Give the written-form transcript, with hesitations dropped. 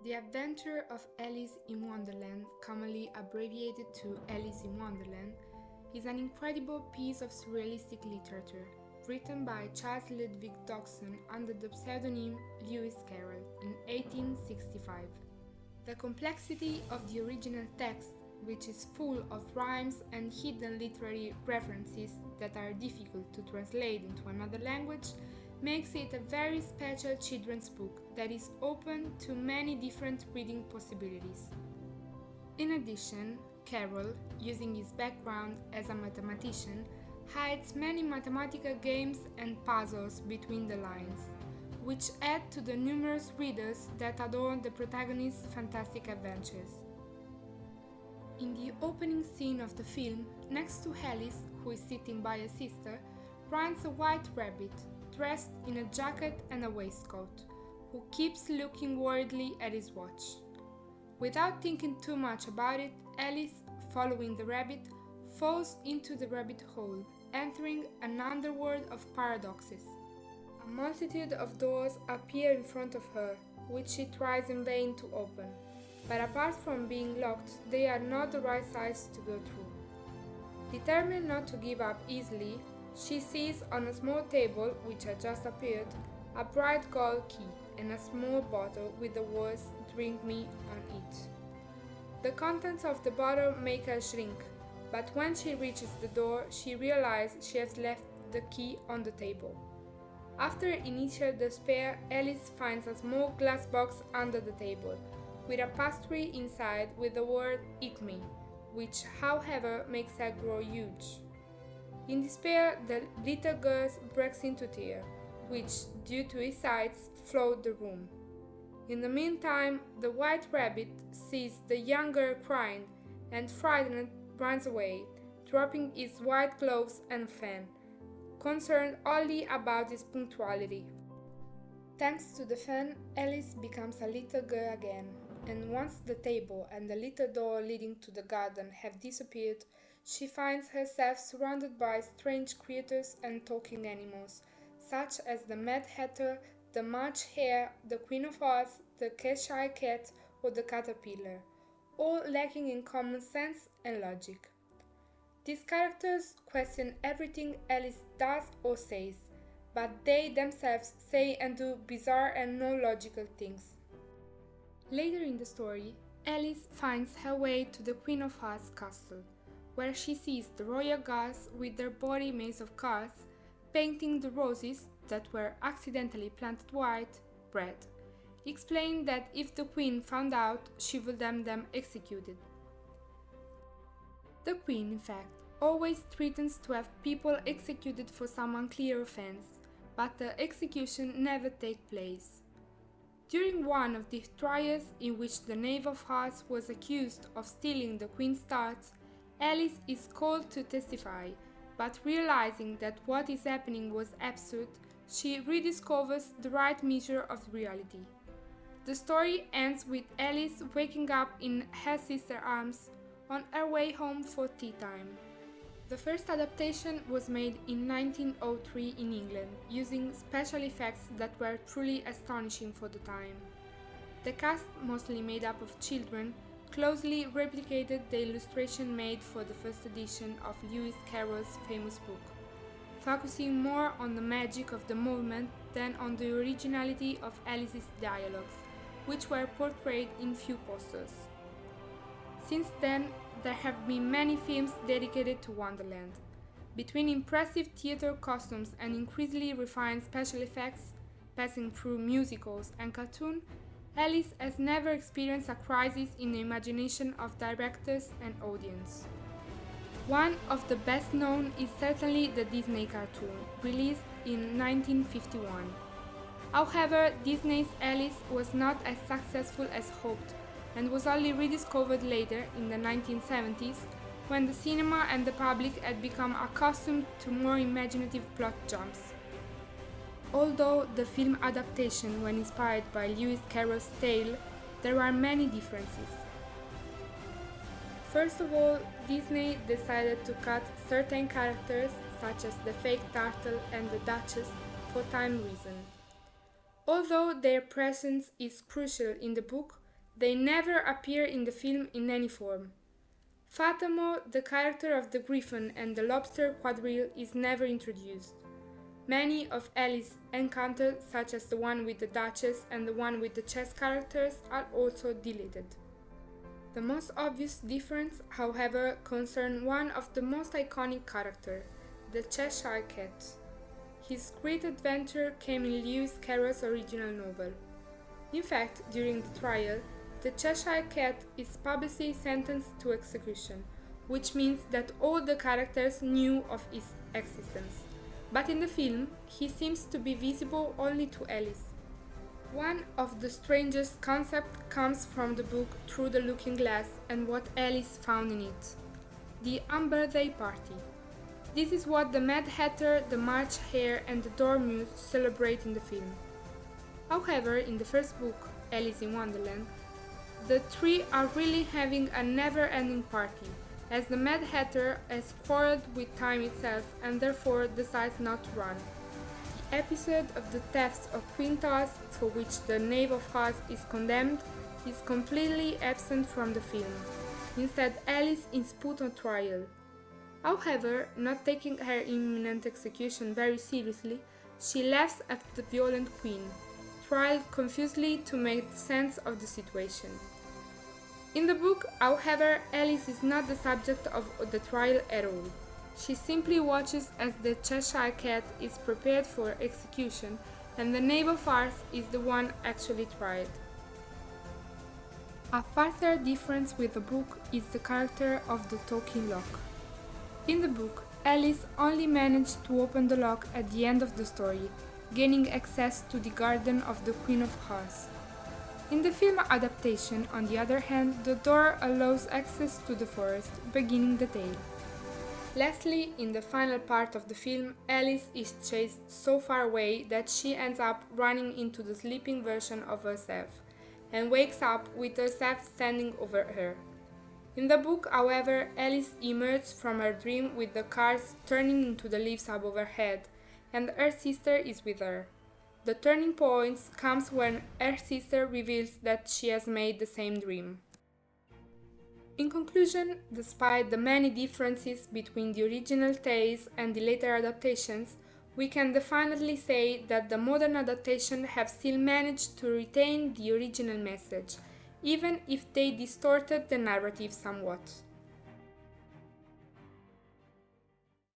The Adventure of Alice in Wonderland, commonly abbreviated to Alice in Wonderland, is an incredible piece of surrealistic literature, written by Charles Ludwig Dodgson under the pseudonym Lewis Carroll in 1865. The complexity of the original text, which is full of rhymes and hidden literary references that are difficult to translate into another language, makes it a very special children's book that is open to many different reading possibilities. In addition, Carroll, using his background as a mathematician, hides many mathematical games and puzzles between the lines, which add to the numerous readers that adorn the protagonist's fantastic adventures. In the opening scene of the film, next to Alice, who is sitting by a sister, runs a white rabbit, dressed in a jacket and a waistcoat, who keeps looking worriedly at his watch. Without thinking too much about it, Alice, following the rabbit, falls into the rabbit hole, entering an underworld of paradoxes. A multitude of doors appear in front of her, which she tries in vain to open, but apart from being locked, they are not the right size to go through. Determined not to give up easily, she sees on a small table, which had just appeared, a bright gold key and a small bottle with the words "Drink me" on it. The contents of the bottle make her shrink, but when she reaches the door, she realizes she has left the key on the table. After initial despair, Alice finds a small glass box under the table, with a pastry inside with the word "Eat me," which, however, makes her grow huge. In despair, the little girl breaks into tears, which, due to his sighs, flood the room. In the meantime, the white rabbit sees the young girl crying, and frightened runs away, dropping his white gloves and fan, concerned only about his punctuality. Thanks to the fan, Alice becomes a little girl again, and once the table and the little door leading to the garden have disappeared, she finds herself surrounded by strange creatures and talking animals, such as the Mad Hatter, the March Hare, the Queen of Oz, the Cheshire Cat, or the Caterpillar, all lacking in common sense and logic. These characters question everything Alice does or says, but they themselves say and do bizarre and non-logical things. Later in the story, Alice finds her way to the Queen of Oz castle, where she sees the royal guards with their body made of cards, painting the roses that were accidentally planted white, red, explaining that if the queen found out, she would have them executed. The queen, in fact, always threatens to have people executed for some unclear offense, but the execution never takes place. During one of these trials, in which the Knave of Hearts was accused of stealing the queen's tarts, Alice is called to testify, but realizing that what is happening was absurd, she rediscovers the right measure of reality. The story ends with Alice waking up in her sister's arms on her way home for tea time. The first adaptation was made in 1903 in England, using special effects that were truly astonishing for the time. The cast, mostly made up of children, closely replicated the illustration made for the first edition of Lewis Carroll's famous book, focusing more on the magic of the movement than on the originality of Alice's dialogues, which were portrayed in few posters. Since then, there have been many films dedicated to Wonderland. Between impressive theater costumes and increasingly refined special effects, passing through musicals and cartoons, Alice has never experienced a crisis in the imagination of directors and audience. One of the best known is certainly the Disney cartoon, released in 1951. However, Disney's Alice was not as successful as hoped, and was only rediscovered later in the 1970s, when the cinema and the public had become accustomed to more imaginative plot jumps. Although the film adaptation was inspired by Lewis Carroll's tale, there are many differences. First of all, Disney decided to cut certain characters, such as the fake turtle and the Duchess, for time reasons. Although their presence is crucial in the book, They never appear in the film in any form. Fatamo, the character of the griffin and the lobster quadrille, is never introduced. Many of Alice's encounters, such as the one with the Duchess and the one with the chess characters, are also deleted. The most obvious difference, however, concerns one of the most iconic characters, the Cheshire Cat. His great adventure came in Lewis Carroll's original novel. In fact, during the trial, the Cheshire Cat is publicly sentenced to execution, which means that all the characters knew of his existence. But in the film, he seems to be visible only to Alice. One of the strangest concepts comes from the book Through the Looking Glass and what Alice found in it. The unbirthday party. This is what the Mad Hatter, the March Hare and the Dormouse celebrate in the film. However, in the first book, Alice in Wonderland, the three are really having a never-ending party, as the Mad Hatter has quarreled with time itself and therefore decides not to run. The episode of the thefts of Queen Toss, for which the Knave of Hearts is condemned, is completely absent from the film. Instead, Alice is put on trial. However, not taking her imminent execution very seriously, she laughs at the violent queen, tried confusedly to make sense of the situation. In the book, however, Alice is not the subject of the trial at all. She simply watches as the Cheshire Cat is prepared for execution and the Knave of Hearts is the one actually tried. A further difference with the book is the character of the talking lock. In the book, Alice only managed to open the lock at the end of the story, gaining access to the garden of the Queen of Hearts. In the film adaptation, on the other hand, the door allows access to the forest, beginning the tale. Lastly, in the final part of the film, Alice is chased so far away that she ends up running into the sleeping version of herself, and wakes up with herself standing over her. In the book, however, Alice emerges from her dream with the cars turning into the leaves above her head, and her sister is with her. The turning point comes when her sister reveals that she has made the same dream. In conclusion, despite the many differences between the original tales and the later adaptations, we can definitely say that the modern adaptations have still managed to retain the original message, even if they distorted the narrative somewhat.